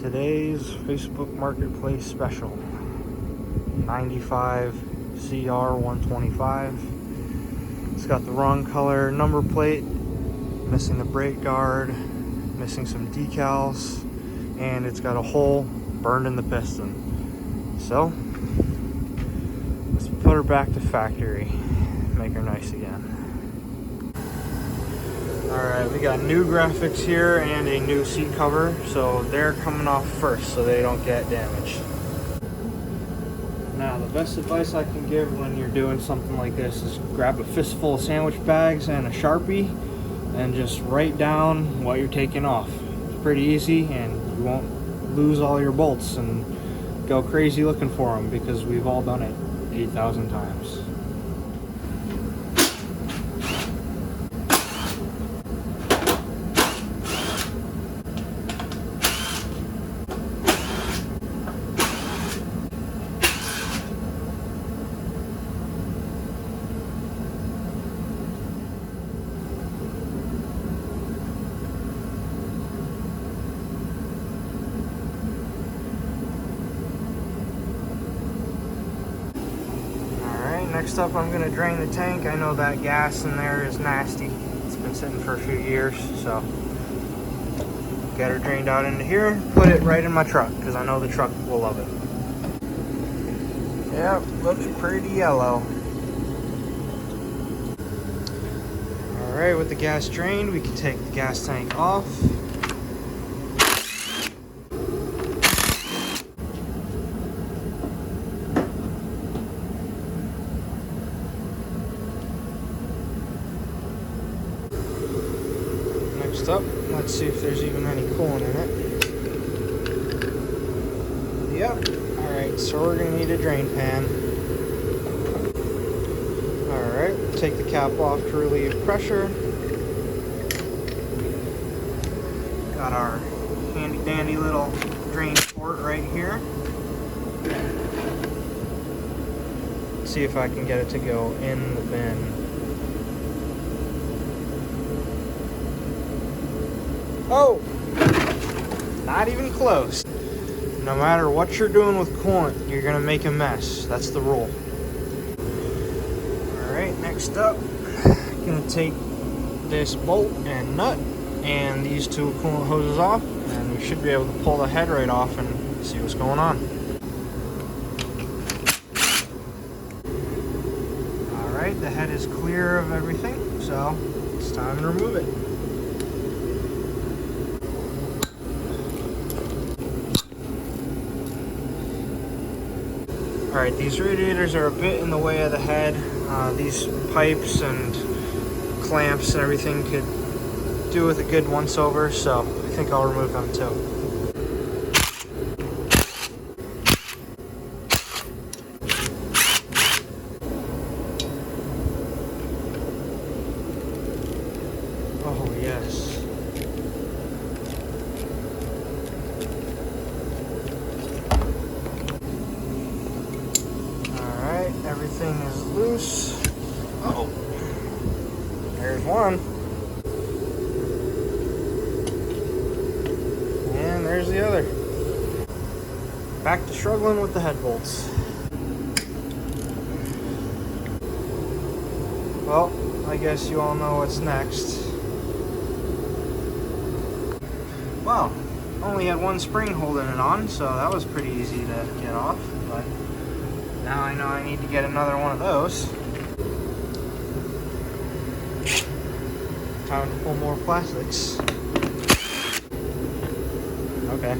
Today's Facebook Marketplace special, 95 CR125. It's got the wrong color number plate, missing the brake guard, missing some decals, and it's got a hole burned in the piston. So let's put her back to factory, make her nice again. Alright, we got new graphics here and a new seat cover, so they're coming off first so they don't get damaged. Now, the best advice I can give when you're doing something like this is grab a fistful of sandwich bags and a Sharpie and just write down what you're taking off. It's pretty easy and you won't lose all your bolts and go crazy looking for them, because we've all done it 8,000 times. Next up, I'm going to drain the tank. I know that gas in there is nasty. It's been sitting for a few years, so get her drained out into here, put it right in my truck, because I know the truck will love it. Yep, looks pretty yellow. Alright, with the gas drained, we can take the gas tank off. Next up, let's see if there's even any coolant in it. Yep. Alright, so we're going to need a drain pan. Alright, take the cap off to relieve pressure. Got our handy dandy little drain port right here. Let's see if I can get it to go in the bin. Oh, not even close. No matter what you're doing with coolant, you're gonna make a mess. That's the rule. All right, next up, I'm gonna take this bolt and nut and these two coolant hoses off, and we should be able to pull the head right off and see what's going on. All right, the head is clear of everything, so it's time to remove it. Alright, these radiators are a bit in the way of the head. These pipes and clamps and everything could do with a good once over, so I think I'll remove them too. Oh yes. Everything is loose. Oh, there's one. And there's the other. Back to struggling with the head bolts. Well, I guess you all know what's next. Well, only had one spring holding it on, so that was pretty easy to get off, but now I know I need to get another one of those. Time to pull more plastics. Okay.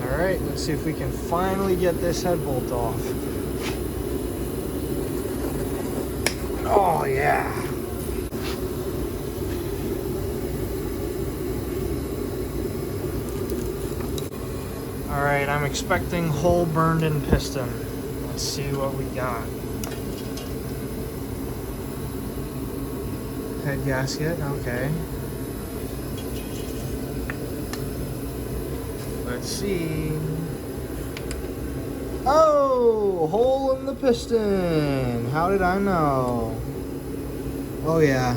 Alright, let's see if we can finally get this head bolt off. Oh yeah! Alright, I'm expecting hole burned in piston. Let's see what we got. Head gasket, okay. Let's see. Oh, hole in the piston. How did I know? Oh yeah,